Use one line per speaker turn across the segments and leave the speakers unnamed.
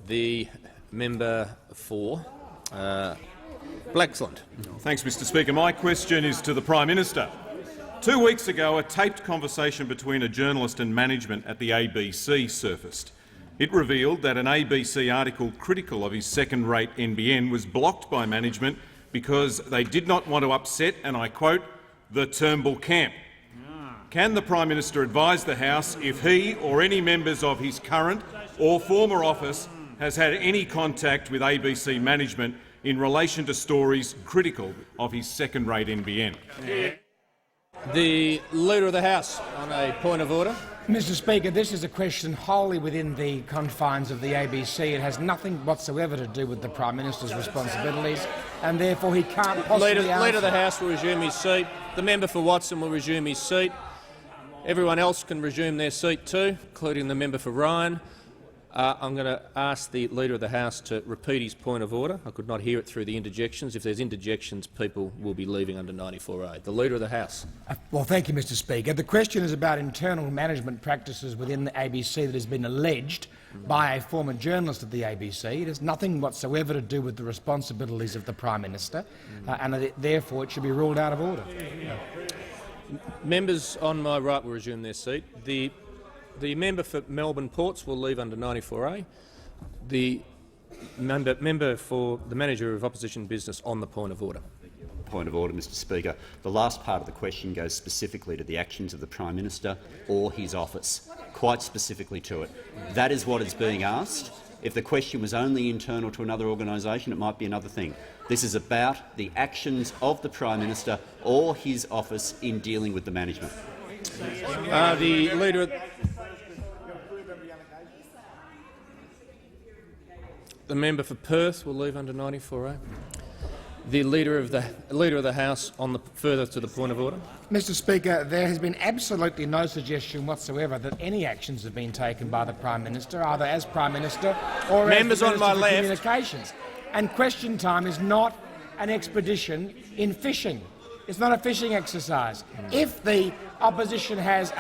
The member for Blaxland.
Thanks, Mr Speaker. My question is to the Prime Minister. 2 weeks ago, a taped conversation between a journalist and management at the ABC surfaced. It revealed that an ABC article critical of his second-rate NBN was blocked by management because they did not want to upset, and I quote, the Turnbull camp. Can the Prime Minister advise the House if he or any members of his current or former office has had any contact with ABC management in relation to stories critical of his second-rate NBN?
The Leader of the House on a point of order.
Mr Speaker, this is a question wholly within the confines of the ABC. It has nothing whatsoever to do with the Prime Minister's responsibilities, and therefore he can't possibly answer.
Leader of the House will resume his seat. The member for Watson will resume his seat. Everyone else can resume their seat too, including the member for Ryan. I'm going to ask the Leader of the House to repeat his point of order. I could not hear it through the interjections. If there's interjections, people will be leaving under 94A. The Leader of the House.
Well, thank you, Mr Speaker. The question is about internal management practices within the ABC that has been alleged by a former journalist at the ABC. It has nothing whatsoever to do with the responsibilities of the Prime Minister, and therefore it should be ruled out of order.
Members on my right will resume their seat. The member for Melbourne Ports will leave under 94A. The member for the Manager of Opposition Business on the point of order.
Point of order, Mr Speaker. The last part of the question goes specifically to the actions of the Prime Minister or his office, quite specifically to it. That is what is being asked. If the question was only internal to another organisation, it might be another thing. This is about the actions of the Prime Minister or his office in dealing with the management.
The Leader of the member for Perth will leave under 94A. The Leader of the House on the further to the point of order.
Mr Speaker, there has been absolutely no suggestion whatsoever that any actions have been taken by the Prime Minister, either as Prime Minister or
members
as
on my left.
Communications. And question time is not an expedition in fishing. It's not a fishing exercise. If the opposition has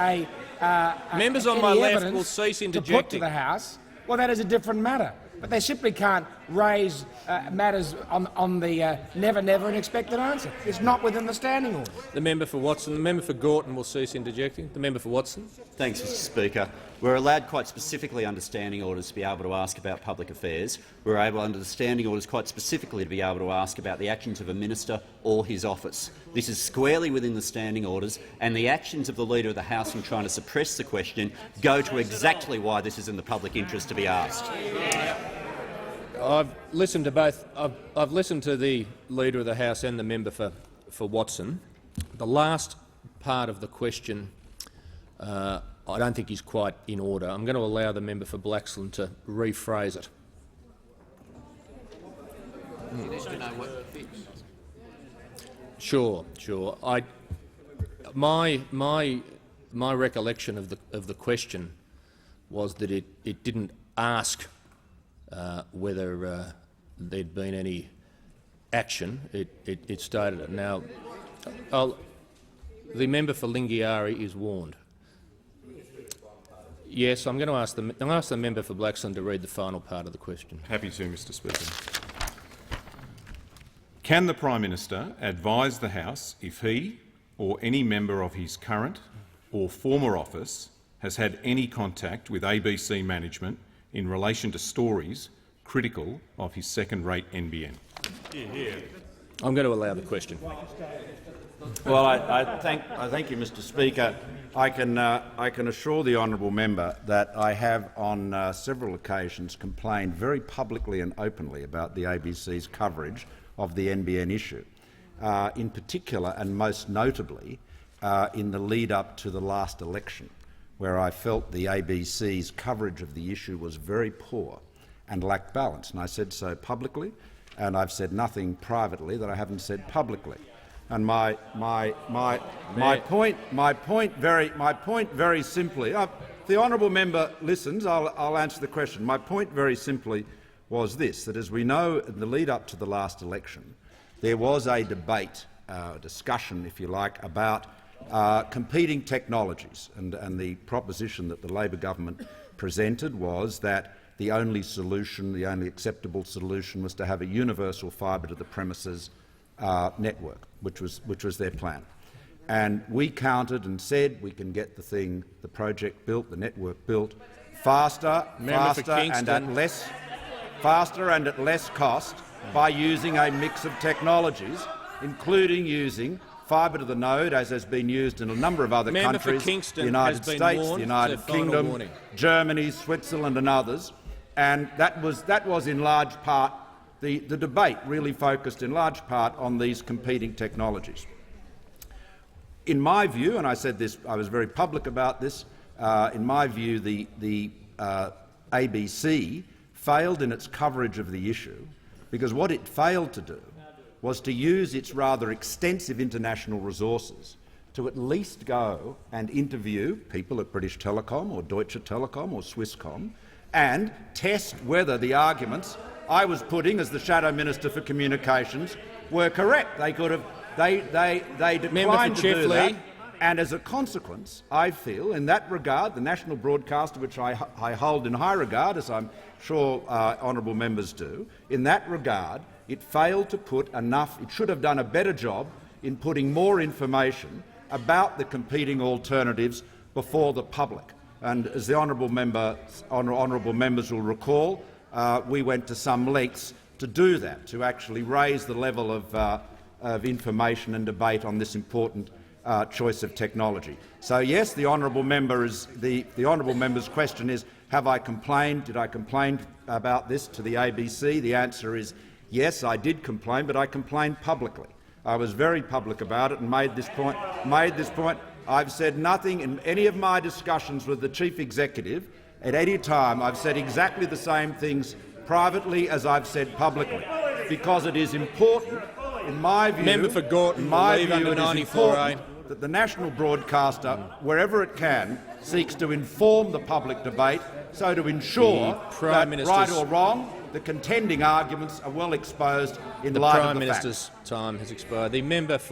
members on my left will cease interjecting
to put to the House, well, that is a different matter. But they simply can't raise matters on the never and expect an answer. It's not within the standing order.
The member for Watson. The member for Gorton will cease interjecting. The member for Watson.
Thanks, Mr Speaker. We're allowed quite specifically under standing orders to be able to ask about public affairs. We're able under the standing orders quite specifically to be able to ask about the actions of a minister or his office. This is squarely within the standing orders, and the actions of the Leader of the House in trying to suppress the question go to exactly why this is in the public interest to be asked.
I've listened to both. I've listened to the Leader of the House and the member for Watson. The last part of the question I don't think is quite in order. I'm going to allow the member for Blaxland to rephrase it. Sure. My recollection of the question was that it didn't ask whether there'd been any action. It stated it. Now, the member for Lingiari is warned. Yes, I'm going to ask the member for Blaxland to read the final part of the question.
Happy to, Mr Speaker. Can the Prime Minister advise the House if he or any member of his current or former office has had any contact with ABC management in relation to stories critical of his second-rate NBN?
I'm going to allow the question.
Well, I thank you, Mr Speaker. I can assure the honourable member that I have on several occasions complained very publicly and openly about the ABC's coverage of the NBN issue, in particular and most notably in the lead-up to the last election, where I felt the ABC's coverage of the issue was very poor and lacked balance. And I said so publicly, and I've said nothing privately that I haven't said publicly. And my point very simply, if the honourable member listens, I'll answer the question. My point very simply was this, that as we know in the lead up to the last election, there was a debate, discussion, if you like, about competing technologies, and the proposition that the Labor government presented was that the only solution, the only acceptable solution, was to have a universal fibre to the premises network, which was their plan. And we counted and said we can get the project built, the network built, faster and at less cost by using a mix of technologies, including using fibre to the node, as has been used in a number of other countries, the United States, the United Kingdom, Germany, Switzerland and others. And that was in large part, the debate really focused in large part on these competing technologies. In my view, and I said this, I was very public about this, in my view the ABC failed in its coverage of the issue because what it failed to do was to use its rather extensive international resources to at least go and interview people at British Telecom or Deutsche Telekom or Swisscom and test whether the arguments I was putting as the Shadow Minister for Communications were correct. They declined to do that, and as a consequence, I feel, in that regard, the national broadcaster, which I hold in high regard, as I'm sure honourable members do, in that regard, it failed to put enough. It should have done a better job in putting more information about the competing alternatives before the public. And as the honourable members will recall, we went to some lengths to do that, to actually raise the level of information and debate on this important choice of technology. So yes, the honourable member's question is, have I complained? Did I complain about this to the ABC? The answer is yes, I did complain, but I complained publicly. I was very public about it and made this point. I've said nothing in any of my discussions with the Chief Executive at any time. I've said exactly the same things privately as I've said publicly, because it is important, in my view,
Member for Gorton,
that the national broadcaster, wherever it can, seeks to inform the public debate, so to ensure that, right or wrong, the contending arguments are well exposed in light of the facts.
The Prime Minister's time has expired. The member for